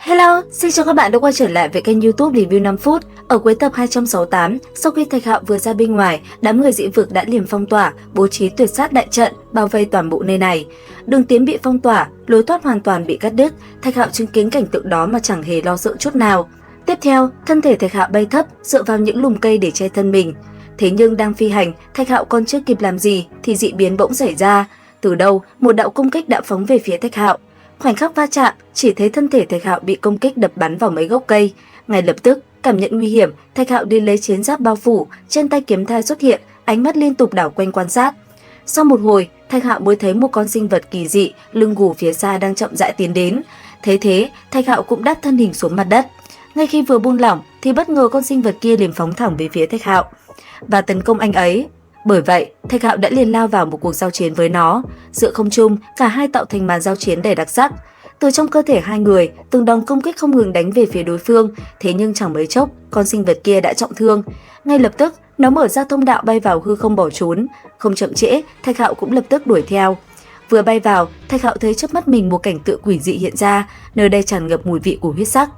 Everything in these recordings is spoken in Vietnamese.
Hello, xin chào các bạn đã quay trở lại với kênh YouTube Review 5 phút. Ở cuối tập 268, sau khi Thạch Hạo vừa ra bên ngoài, đám người dị vực đã liền phong tỏa, bố trí tuyệt sát đại trận, bao vây toàn bộ nơi này. Đường tiến bị phong tỏa, lối thoát hoàn toàn bị cắt đứt. Thạch Hạo chứng kiến cảnh tượng đó mà chẳng hề lo sợ chút nào. Tiếp theo, thân thể Thạch Hạo bay thấp, dựa vào những lùm cây để che thân mình. Thế nhưng đang phi hành, Thạch Hạo còn chưa kịp làm gì thì dị biến bỗng xảy ra. Từ đâu, một đạo công kích đã phóng về phía Thạch Hạo. Khoảnh khắc va chạm, chỉ thấy thân thể Thạch Hạo bị công kích đập bắn vào mấy gốc cây. Ngay lập tức, cảm nhận nguy hiểm, Thạch Hạo đi lấy chiến giáp bao phủ, trên tay kiếm thai xuất hiện, ánh mắt liên tục đảo quanh quan sát. Sau một hồi, Thạch Hạo mới thấy một con sinh vật kỳ dị, lưng gù phía xa đang chậm rãi tiến đến. Thấy thế, Thạch Hạo cũng đáp thân hình xuống mặt đất. Ngay khi vừa buông lỏng, thì bất ngờ con sinh vật kia liền phóng thẳng về phía Thạch Hạo và tấn công anh ấy. Bởi vậy, Thạch Hạo đã liền lao vào một cuộc giao chiến với nó. Giữa không trung, cả hai tạo thành màn giao chiến đầy đặc sắc. Từ trong cơ thể hai người, từng đòn công kích không ngừng đánh về phía đối phương, thế nhưng chẳng mấy chốc, con sinh vật kia đã trọng thương. Ngay lập tức, nó mở ra thông đạo bay vào hư không bỏ trốn. Không chậm trễ, Thạch Hạo cũng lập tức đuổi theo. Vừa bay vào, Thạch Hạo thấy trước mắt mình một cảnh tượng quỷ dị hiện ra, nơi đây tràn ngập mùi vị của huyết sắc.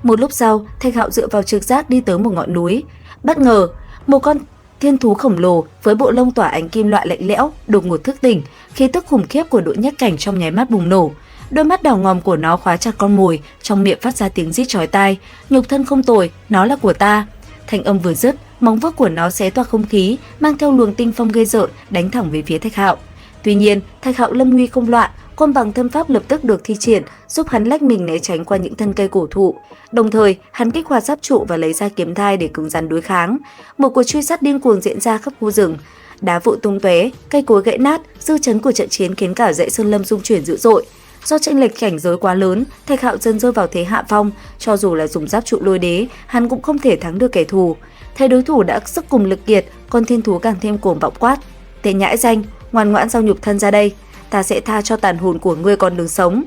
Một lúc sau, Thạch Hạo dựa vào trực giác đi tới một ngọn núi. Bất ngờ, một con thiên thú khổng lồ với bộ lông tỏa ánh kim loại lạnh lẽo đột ngột thức tỉnh, khí tức khủng khiếp của đội nhất cảnh trong nháy mắt bùng nổ. Đôi mắt đỏ ngòm của nó khóa chặt con mồi, trong miệng phát ra tiếng rít chói tai. Nhục thân không tồi, nó là của ta. Thanh âm vừa dứt, móng vuốt của nó xé toạc không khí, mang theo luồng tinh phong ghê rợn đánh thẳng về phía Thạch Hạo. Tuy nhiên, Thạch Hạo lâm nguy không loạn, côn bằng thâm pháp lập tức được thi triển, giúp hắn lách mình né tránh qua những thân cây cổ thụ. Đồng thời, hắn kích hoạt giáp trụ và lấy ra kiếm thai để cứng rắn đối kháng. Một cuộc truy sát điên cuồng diễn ra khắp khu rừng. Đá vụn tung tóe, cây cối gãy nát, dư chấn của trận chiến khiến cả dãy sơn lâm rung chuyển dữ dội. Do chênh lệch cảnh giới quá lớn, Thạch Hạo dần rơi vào thế hạ phong, cho dù là dùng giáp trụ lôi đế, hắn cũng không thể thắng được kẻ thù. Thấy đối thủ đã sức cùng lực kiệt, con thiên thú càng thêm cuồng vọng quát: "Tên nhãi danh, ngoan ngoãn giao nhục thân ra đây, ta sẽ tha cho tàn hồn của ngươi còn đường sống."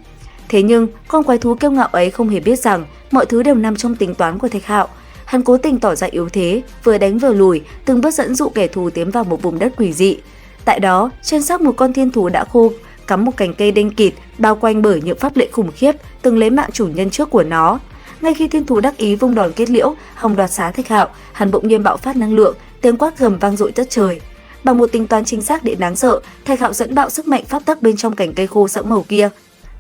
Thế nhưng, con quái thú kiêu ngạo ấy không hề biết rằng mọi thứ đều nằm trong tính toán của Thạch Hạo. Hắn cố tình tỏ ra yếu thế, vừa đánh vừa lùi, từng bước dẫn dụ kẻ thù tiến vào một vùng đất quỷ dị. Tại đó, trên xác một con thiên thú đã khô, cắm một cành cây đen kịt, bao quanh bởi những pháp lệnh khủng khiếp, từng lấy mạng chủ nhân trước của nó. Ngay khi thiên thú đắc ý vung đòn kết liễu, hòng đoạt xá Thạch Hạo, hắn bỗng nhiên bạo phát năng lượng, tiếng quát gầm vang dội tất trời. Bằng một tính toán chính xác đến đáng sợ, Thạch Hạo dẫn bạo sức mạnh pháp tắc bên trong cành cây khô sẫm màu kia.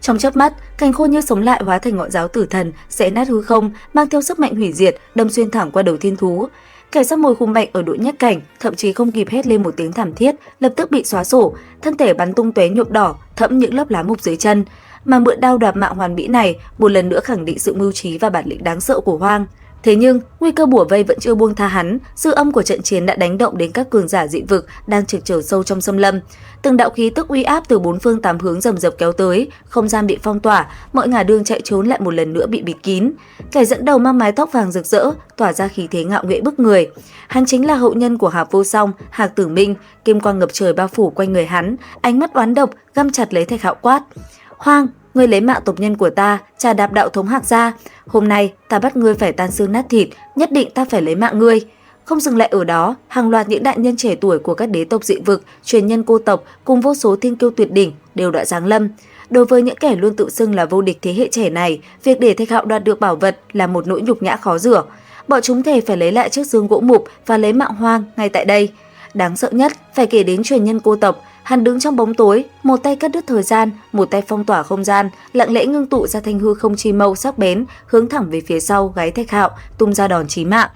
Trong chớp mắt, cành khô như sống lại hóa thành ngọn giáo tử thần, xé nát hư không, mang theo sức mạnh hủy diệt, đâm xuyên thẳng qua đầu thiên thú. Kẻ săn mồi hung mạnh ở đội nhất cảnh, thậm chí không kịp hét lên một tiếng thảm thiết, lập tức bị xóa sổ, thân thể bắn tung tóe nhuộm đỏ, thẫm những lớp lá mục dưới chân. Mà mượn đao đoạt mạng hoàn mỹ này, một lần nữa khẳng định sự mưu trí và bản lĩnh đáng sợ của Hoang. Thế nhưng, nguy cơ bủa vây vẫn chưa buông tha hắn, dư âm của trận chiến đã đánh động đến các cường giả dị vực đang trực trở sâu trong xâm lâm. Từng đạo khí tức uy áp từ bốn phương tám hướng rầm rập kéo tới, không gian bị phong tỏa, mọi ngả đường chạy trốn lại một lần nữa bị bịt kín. Kẻ dẫn đầu mang mái tóc vàng rực rỡ, tỏa ra khí thế ngạo nghễ bức người. Hắn chính là hậu nhân của Hạc Vô Song, Hạc Tử Minh, kim quang ngập trời bao phủ quanh người hắn, ánh mắt oán độc găm chặt lấy Thạch Hạo quát: "Hoang, ngươi lấy mạng tộc nhân của ta, trà đạp đạo thống Hạc gia. Hôm nay ta bắt ngươi phải tan xương nát thịt, nhất định ta phải lấy mạng ngươi." Không dừng lại ở đó, hàng loạt những đại nhân trẻ tuổi của các đế tộc dị vực, truyền nhân cô tộc cùng vô số thiên kiêu tuyệt đỉnh đều đã giáng lâm. Đối với những kẻ luôn tự xưng là vô địch thế hệ trẻ này, việc để Thạch Hạo đoạt được bảo vật là một nỗi nhục nhã khó rửa. Bọn chúng thề phải lấy lại chiếc dương gỗ mục và lấy mạng Hoang ngay tại đây. Đáng sợ nhất phải kể đến truyền nhân cô tộc. Hắn đứng trong bóng tối, một tay cắt đứt thời gian, một tay phong tỏa không gian, lặng lẽ ngưng tụ ra thanh hư không chi mâu sắc bén, hướng thẳng về phía sau gáy Thạch Hạo, tung ra đòn chí mạng.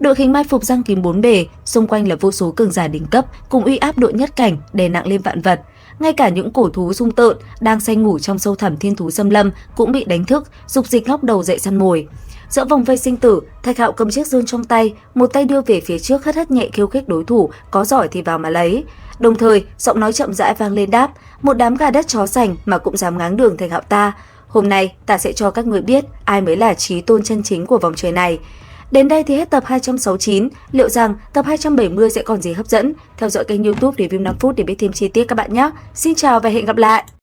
Đội hình mai phục răng kín bốn bề, xung quanh là vô số cường giả đỉnh cấp cùng uy áp đội nhất cảnh đè nặng lên vạn vật. Ngay cả những cổ thú hung tợn đang say ngủ trong sâu thẳm thiên thú xâm lâm cũng bị đánh thức, dục dịch ngóc đầu dậy săn mồi. Giữa vòng vây sinh tử, Thạch Hạo cầm chiếc dương trong tay, một tay đưa về phía trước hất hất nhẹ khiêu khích đối thủ, có giỏi thì vào mà lấy. Đồng thời, giọng nói chậm rãi vang lên đáp: "Một đám gà đất chó sành mà cũng dám ngáng đường Thạch Hạo ta. Hôm nay ta sẽ cho các người biết ai mới là chí tôn chân chính của vòng trời này." Đến đây thì hết tập 269, liệu rằng tập 270 sẽ còn gì hấp dẫn? Theo dõi kênh YouTube Review 5 phút để biết thêm chi tiết các bạn nhé. Xin chào và hẹn gặp lại!